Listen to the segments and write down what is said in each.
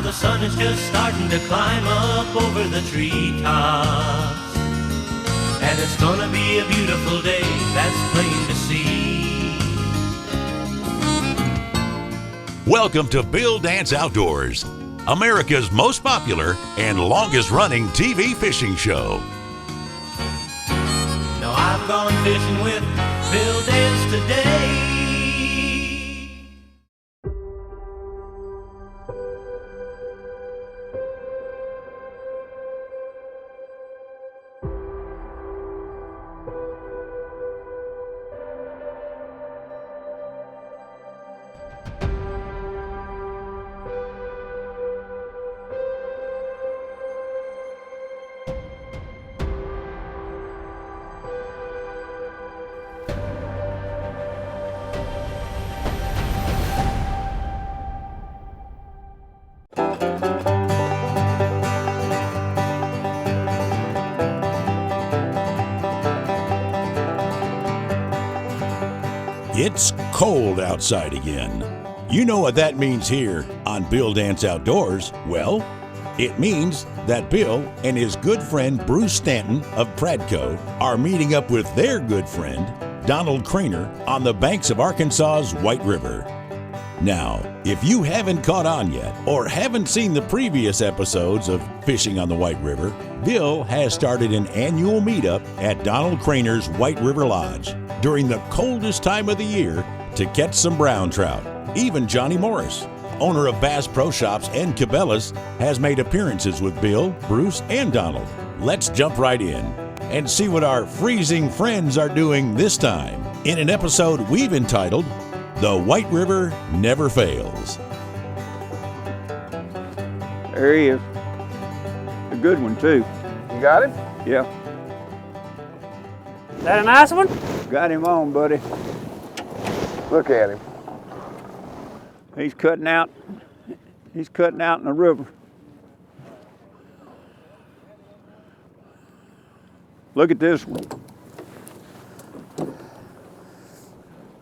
the sun is just starting to climb up over the treetops. And it's gonna be a beautiful day, that's plain to see. Welcome to Bill Dance Outdoors, America's most popular and longest running TV fishing show. Now I've gone fishing with Bill Dance today. It's cold outside again. You know what that means here on Bill Dance Outdoors. Well, it means that Bill and his good friend Bruce Stanton of Pradco are meeting up with their good friend Donald Cranor on the banks of Arkansas's White River. Now, if you haven't caught on yet or haven't seen the previous episodes of Fishing on the White River, Bill has started an annual meetup at Donald Cranor's White River Lodge during the coldest time of the year to catch some brown trout. Even Johnny Morris, owner of Bass Pro Shops and Cabela's, has made appearances with Bill, Bruce, and Donald. Let's jump right in and see what our freezing friends are doing this time in an episode we've entitled, The White River Never Fails. There he is. A good one, too. You got him? Yeah. Is that a nice one? Got him on, buddy. Look at him. He's cutting out. He's cutting out in the river. Look at this one.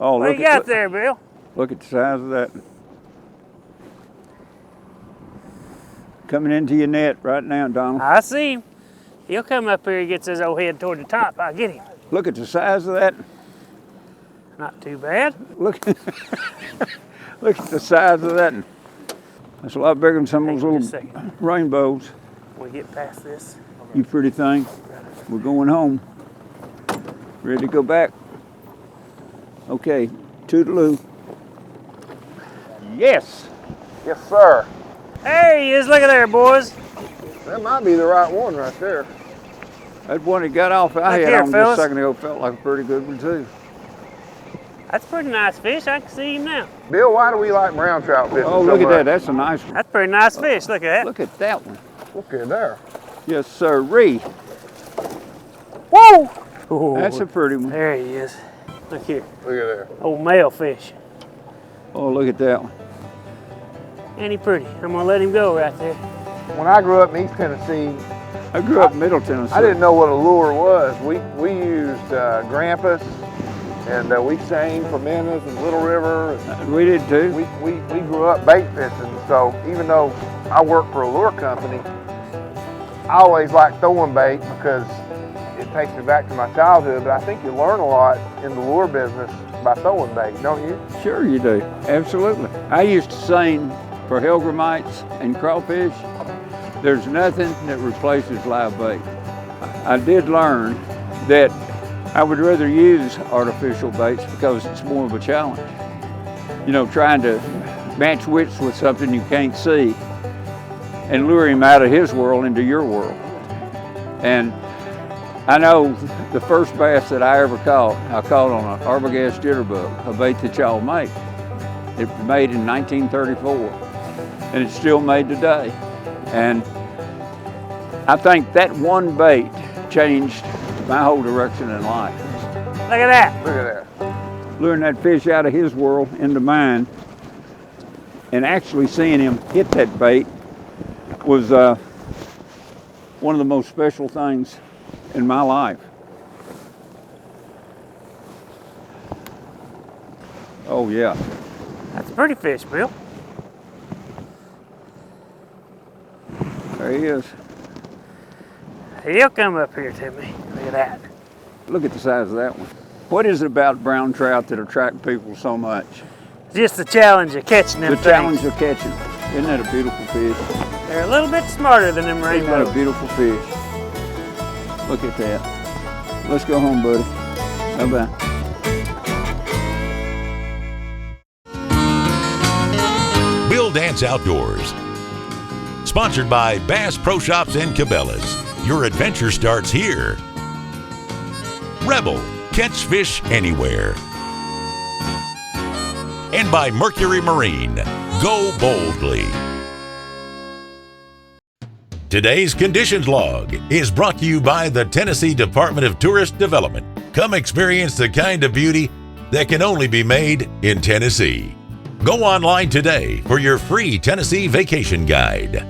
Oh, What look you got there, Bill? Look at the size of that. Coming into your net right now, Donald. I see him. He'll come up here and gets his old head toward the top. I'll get him. Look at the size of that. Not too bad. Look, look at the size of that. That's a lot bigger than some of those little rainbows. We get past this. You pretty thing. We're going home. Ready to go back? Okay, toodaloo. Yes. Yes, sir. There he is. Look at there, boys. That might be the right one right there. That one that got off I Look had here, on just fellas. a second ago felt like a pretty good one too. That's a pretty nice fish. I can see him now. Bill, why do we like brown trout fishing Oh, so look at that. much? That's a nice one. That's a pretty nice fish. Look at that. Look at that one. Look at there. Yes, sirree. Whoa! Ooh, That's a pretty one. there he is. Look here. Look at there. Old male fish. Oh, look at that one. Ain't he pretty? I'm gonna let him go right there. When I grew up in East Tennessee, I grew up in Middle Tennessee. I didn't know what a lure was. We used grampus, and we seined for minnows in Little River. We did too. We grew up bait fishing, so even though I worked for a lure company, I always liked throwing bait because it takes me back to my childhood, but I think you learn a lot in the lure business by throwing bait, don't you? Sure you do. Absolutely. I used to seine for hellgrammites and crawfish. There's nothing that replaces live bait. I did learn that I would rather use artificial baits because it's more of a challenge. You know, trying to match wits with something you can't see and lure him out of his world into your world. And I know the first bass that I ever caught, I caught on an arbogast jitterbug, a bait that y'all make. It was made in 1934, and it's still made today. And I think that one bait changed my whole direction in life. Look at that. Look at that. Luring that fish out of his world into mine, and actually seeing him hit that bait was one of the most special things in my life. Oh yeah. That's a pretty fish, Bill. There he is. He'll come up here to me. Look at that. Look at the size of that one. What is it about brown trout that attract people so much? Just the challenge of catching them The things. challenge of catching them. Isn't that a beautiful fish? They're a little bit smarter than them Isn't rainbows. that a beautiful fish? Look at that. Let's go home, buddy. Bye-bye. Bill Dance Outdoors. Sponsored by Bass Pro Shops and Cabela's. Your adventure starts here. Rebel, catch fish anywhere. And by Mercury Marine, go boldly. Today's Conditions Log is brought to you by the Tennessee Department of Tourist Development. Come experience the kind of beauty that can only be made in Tennessee. Go online today for your free Tennessee vacation guide.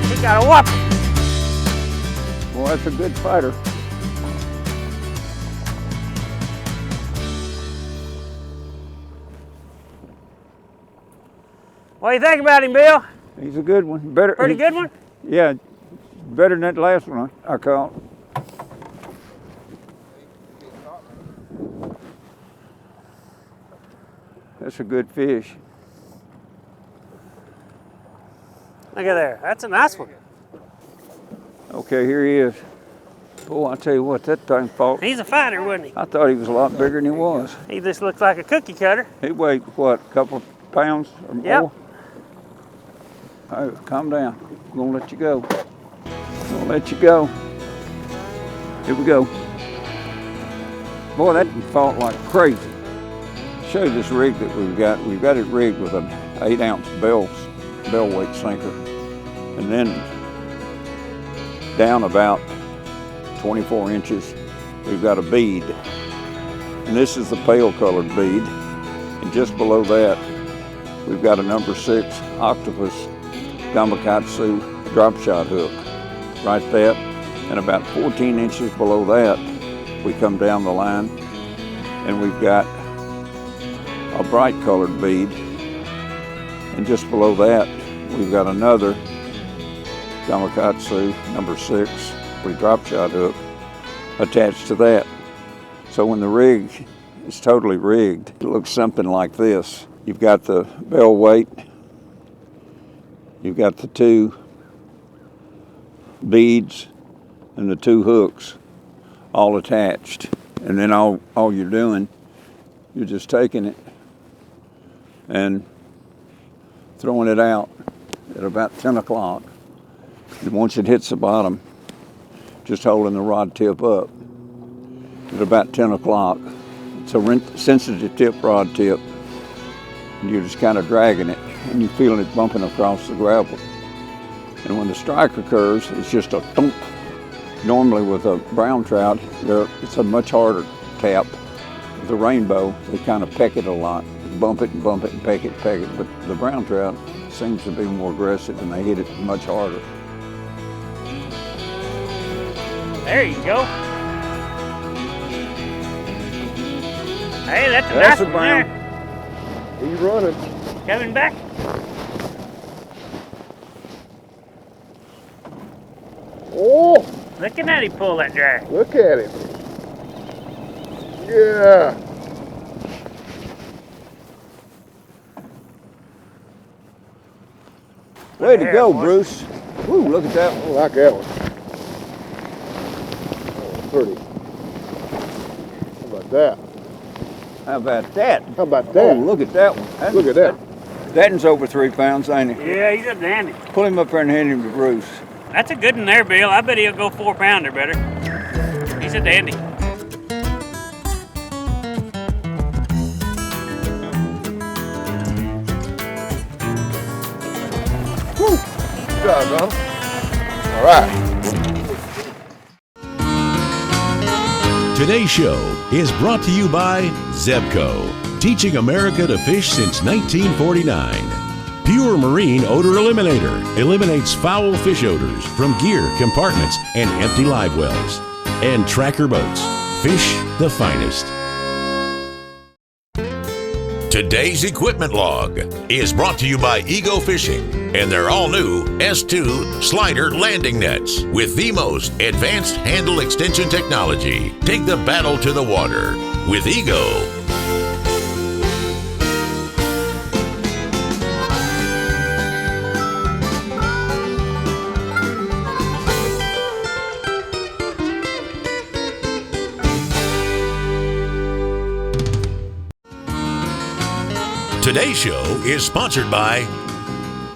He got a whopper. Well, that's a good fighter. What do you think about him, Bill? He's a good one. Better. Pretty good one? Yeah, better than that last one I caught. That's a good fish. Look at there. That's a nice one. Okay, here he is. Boy, I tell you what, that thing fought. He's a fighter, wasn't he? I thought he was a lot bigger than he was. He just looks like a cookie cutter. He weighed, what, a couple of pounds or more? Yep. Oh, calm down. I'm gonna let you go. I'm gonna let you go. Here we go. Boy, that fought like crazy. Show you this rig that we've got. We've got it rigged with an 8-ounce bell weight sinker. And then down about 24 inches, we've got a bead. And this is the pale colored bead. And just below that, we've got a number 6 octopus gamakatsu drop shot hook. Right there. And about 14 inches below that, we come down the line and we've got a bright colored bead. And just below that, we've got another gamakatsu number 6 with drop shot hook attached to that. So when the rig is totally rigged, it looks something like this. You've got the bell weight, you've got the 2 beads and the 2 hooks all attached. And then all you're doing, you're just taking it and throwing it out at about 10 o'clock. And once it hits the bottom, just holding the rod tip up. At about 10 o'clock, it's a sensitive tip rod tip. And you're just kind of dragging it and you're feeling it bumping across the gravel. And when the strike occurs, it's just a thump. Normally with a brown trout, it's a much harder tap. With the rainbow, they kind of peck it a lot. Bump it and peck it. But the brown trout seems to be more aggressive and they hit it much harder. There you go. Hey, that's a That's nice a one brown. there. He's running. Coming back. Oh, Looking at him pull that drag. look at him. Yeah. Way to there, go, boy. Bruce. Woo, look at that one. I like that one. Oh, pretty. How about that? How about that? How about Oh, that? look at that one. Look at that. That one's over 3 pounds, ain't he? Yeah, he's a dandy. Pull him up there and hand him to Bruce. That's a good one there, Bill. I bet he'll go 4-pounder better. He's a dandy. job, Donald. All right. Today's show is brought to you by Zebco, teaching America to fish since 1949. Pure Marine Odor Eliminator eliminates foul fish odors from gear, compartments, and empty live wells. And Tracker Boats, fish the finest. Today's equipment log is brought to you by Ego Fishing and their all-new S2 slider landing nets with the most advanced handle extension technology. Take the battle to the water with Ego. Today's show is sponsored by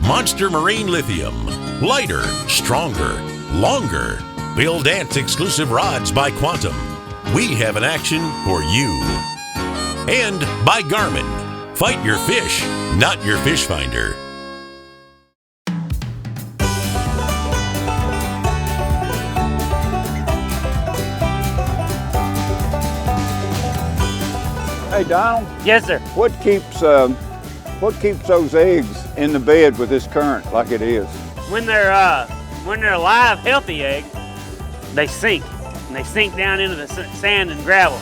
Monster Marine Lithium. Lighter, stronger, longer. Bill Dance exclusive rods by Quantum. We have an action for you. And by Garmin. Fight your fish, not your fish finder. Hey, Donald. Yes, sir. What keeps those eggs in the bed with this current like it is? When they're live, healthy eggs, they sink. And they sink down into the sand and gravel.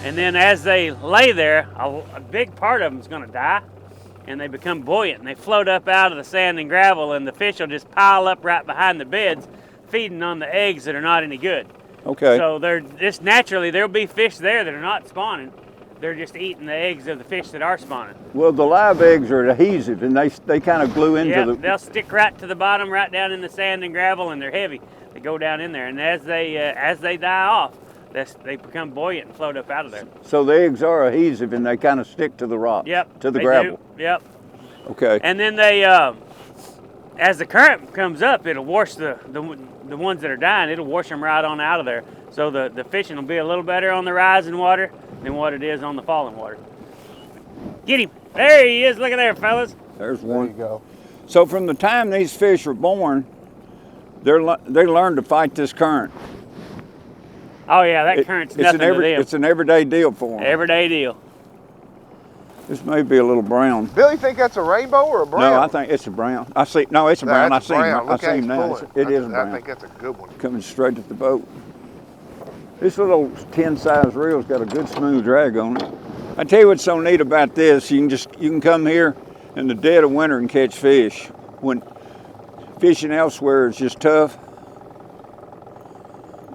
And then as they lay there, a big part of them is going to die. And they become buoyant. And they float up out of the sand and gravel. And the fish will just pile up right behind the beds, feeding on the eggs that are not any good. Okay. So they're just naturally, there'll be fish there that are not spawning. They're just eating the eggs of the fish that are spawning. Well, the live eggs are adhesive, and they kind of glue into the... They'll stick right to the bottom, right down in the sand and gravel, and they're heavy. They go down in there, and as they die off, they become buoyant and float up out of there. So the eggs are adhesive, and they kind of stick to the rock. Yep. To the they gravel. Do. Yep. Okay. And then they, as the current comes up, it'll wash the ones that are dying. It'll wash them right on out of there. So the fishing will be a little better on the rising water than what it is on the falling water. Get him. There he is. Look at there, fellas. There's one. There you go. So from the time these fish are born, they learn to fight this current. Oh yeah, that current's nothing to them. It's an everyday deal for them. Everyday deal. This may be a little brown. Bill, you think that's a rainbow or a brown? No, I think it's a brown. I see. No, it's a brown. I see him. I see him now. It is a brown. I think that's a good one. Coming straight to the boat. This little 10-size reel's got a good smooth drag on it. I tell you what's so neat about this, you can come here in the dead of winter and catch fish. When fishing elsewhere is just tough.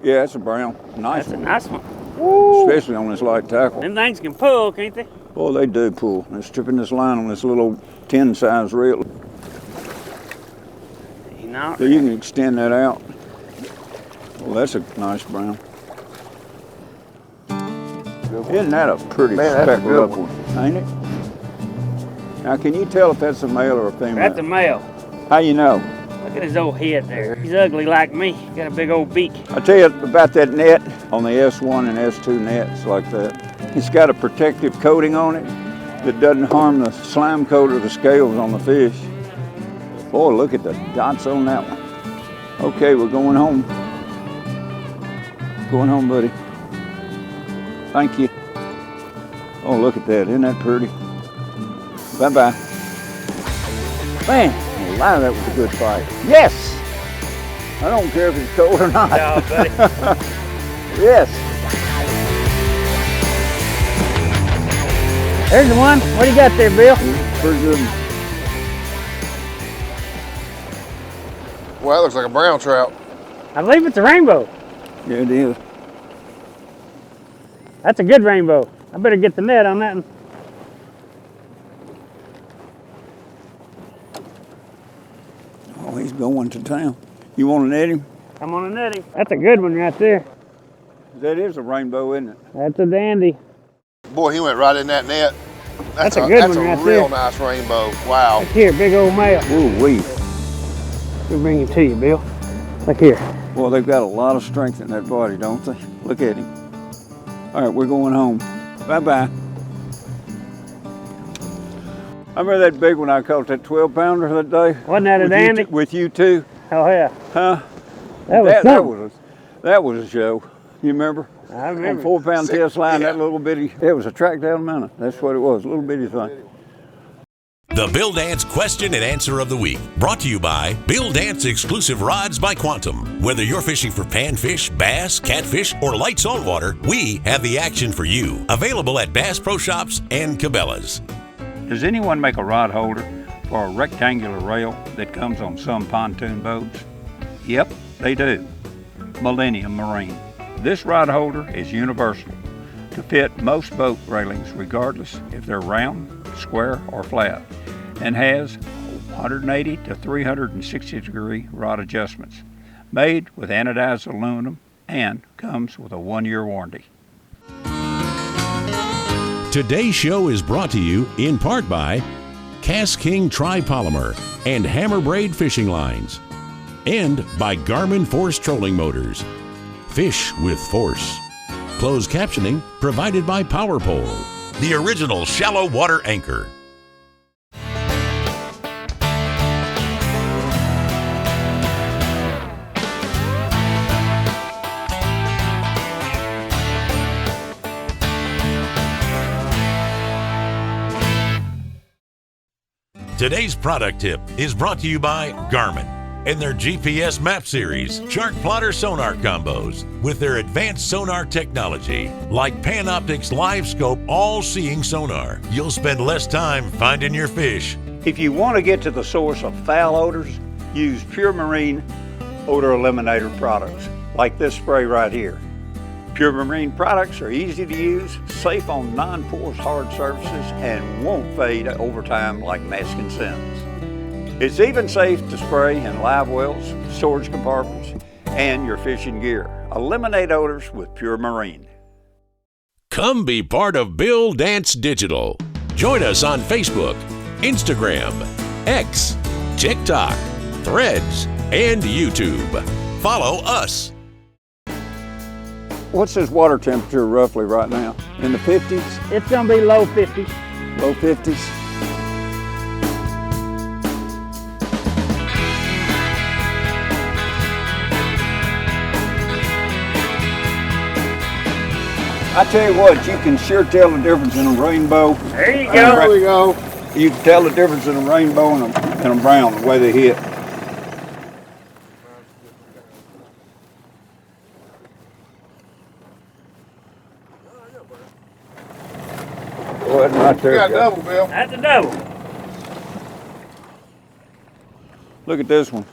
Yeah, it's a brown. Nice That's one. a nice one. Woo. Especially on this light tackle. Them things can pull, can't they? Oh, they do pull. They're stripping this line on this little 10-size reel. You know. So you can extend that out. Well, that's a nice brown. Isn't that a pretty speckled up one, ain't it? Now, can you tell if that's a male or a female? That's a male. How you know? Look at his old head there. He's ugly like me. Got a big old beak. I tell you about that net on the S1 and S2 nets like that. It's got a protective coating on it that doesn't harm the slime coat or the scales on the fish. Boy, look at the dots on that one. Okay, we're going home. Going home, buddy. Thank you. Oh, look at that. Isn't that pretty? Bye-bye. Man, wow, that was a good fight. Yes! I don't care if it's cold or not. No, buddy. Yes. There's the one. What do you got there, Bill? Pretty good. Well, that looks like a brown trout. I believe it's a rainbow. Yeah, it is. That's a good rainbow. I better get the net on that one. Oh, he's going to town. You want to net him? I'm on a netting. That's a good one right there. That is a rainbow, isn't it? That's a dandy. Boy, he went right in that net. That's a good one right That's a there. real nice rainbow. Wow. Look here, big old male. Ooh-wee. We'll bring him to you, Bill. Look here. Well, they've got a lot of strength in that body, don't they? Look at him. All right, we're going home. Bye-bye. I remember that big one I caught, that 12-pounder that day. Wasn't that a dandy? With you two. Oh yeah. Huh? That was something. That was a show. You remember? I remember. On 4-pound test line, that little bitty, it was a track down minnow. That's what it was, a little bitty thing. The Bill Dance Question and Answer of the Week, brought to you by Bill Dance Exclusive Rods by Quantum. Whether you're fishing for panfish, bass, catfish, or light saltwater, we have the action for you. Available at Bass Pro Shops and Cabela's. Does anyone make a rod holder for a rectangular rail that comes on some pontoon boats? Yep, they do. Millennium Marine. This rod holder is universal to fit most boat railings regardless if they're round, square, or flat, and has 180 to 360 degree rod adjustments. Made with anodized aluminum and comes with a 1-year warranty. Today's show is brought to you in part by Cast King Tri-Polymer and Hammer Braid Fishing Lines, and by Garmin Force Trolling Motors. Fish with force. Closed captioning provided by PowerPole, the original shallow water anchor. Today's product tip is brought to you by Garmin and their GPS map series, chart plotter sonar combos with their advanced sonar technology, like Panoptic's Live Scope all-seeing sonar. You'll spend less time finding your fish. If you want to get to the source of foul odors, use Pure Marine odor eliminator products, like this spray right here. Pure Marine products are easy to use, safe on non-porous hard surfaces, and won't fade over time like masking scents. It's even safe to spray in live wells, storage compartments, and your fishing gear. Eliminate odors with Pure Marine. Come be part of Bill Dance Digital. Join us on Facebook, Instagram, X, TikTok, Threads, and YouTube. Follow us. What's this water temperature roughly right now? In the 50s? It's gonna be low 50s. Low 50s? I tell you what, you can sure tell the difference in a rainbow. There you go. There we go. You can tell the difference in a rainbow and a brown, the way they hit. Go ahead and right there. You got a double, Bill. That's a double. Look at this one.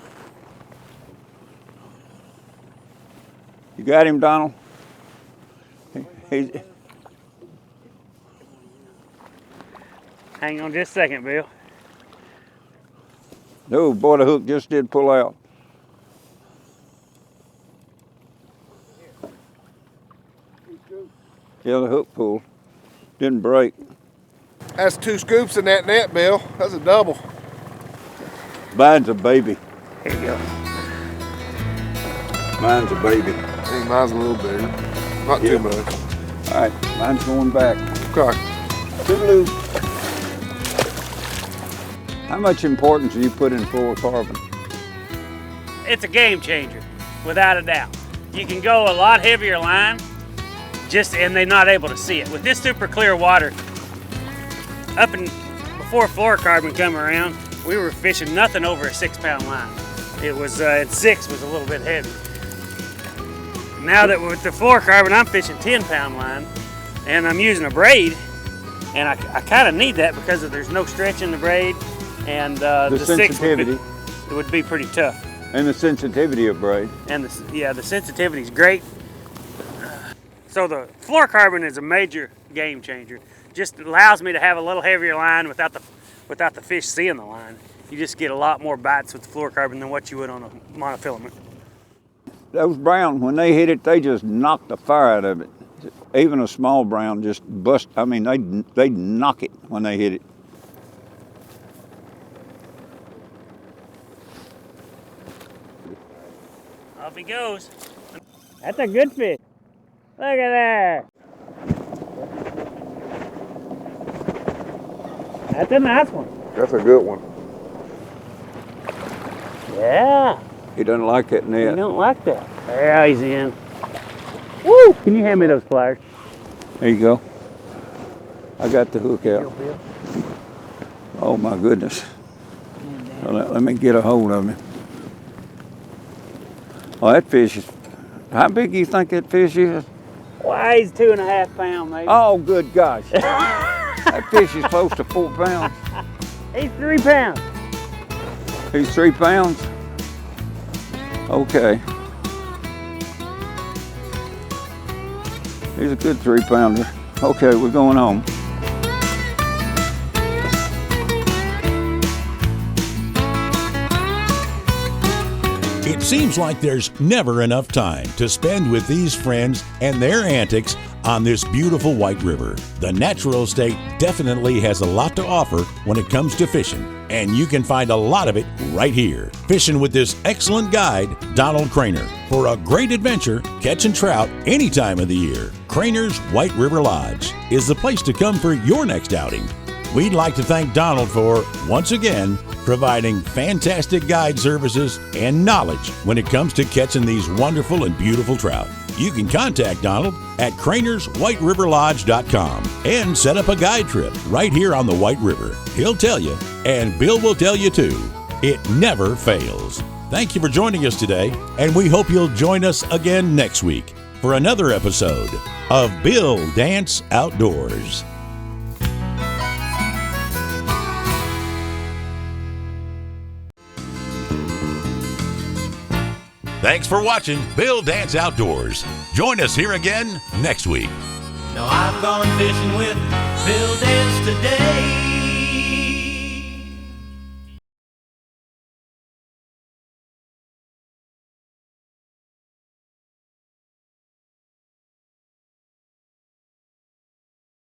You got him, Donald? He's, Hang on just a second, Bill. oh boy, the hook just did pull out. Yeah, the hook pulled. Didn't break. That's 2 scoops in that net, Bill. That's a double. Mine's a baby. Here you go. Mine's a baby. I think mine's a little bigger. Not too much. All right, mine's going back. Okay. Toodaloo. How much importance do you put in fluorocarbon? It's a game changer, without a doubt. You can go a lot heavier line, and they're not able to see it. With this super clear water, before fluorocarbon come around, we were fishing nothing over a 6-pound line. It was, at 6 was a little bit heavy. Now that with the fluorocarbon, I'm fishing 10-pound line, and I'm using a braid, and I kind of need that because there's no stretch in the braid, and the 6 would be pretty tough. And the sensitivity of braid. And the sensitivity is great. So the fluorocarbon is a major game changer. Just allows me to have a little heavier line without the fish seeing the line. You just get a lot more bites with the fluorocarbon than what you would on a monofilament. Those brown, when they hit it, they just knock the fire out of it. Even a small brown just bust. I mean, they knock it when they hit it. Off he goes. That's a good fish. Look at there. That's a nice one. That's a good one. Yeah. He doesn't like that You net. don't like that. Yeah, he's in. Woo! Can you hand me those pliers? There you go. I got the hook out. Oh my goodness. Let me get a hold of him. Oh, that fish is, how big do you think that fish is? Why, he's 2.5 pounds, maybe. Oh, good gosh. That fish is close to 4 pounds. He's 3 pounds. He's 3 pounds? Okay. He's a good 3-pounder. Okay, we're going home. It seems like there's never enough time to spend with these friends and their antics on this beautiful White River. The natural state definitely has a lot to offer when it comes to fishing, and you can find a lot of it right here. Fishing with this excellent guide, Donald Cranor. For a great adventure, catching trout any time of the year, Cranor's White River Lodge is the place to come for your next outing. We'd like to thank Donald for, once again, providing fantastic guide services and knowledge when it comes to catching these wonderful and beautiful trout. You can contact Donald at cranerswhiterivерлodge.com and set up a guide trip right here on the White River. He'll tell you, and Bill will tell you too. It never fails. Thank you for joining us today, and we hope you'll join us again next week for another episode of Bill Dance Outdoors. Thanks for watching Bill Dance Outdoors. Join us here again next week. Now I've gone fishing with Bill Dance today.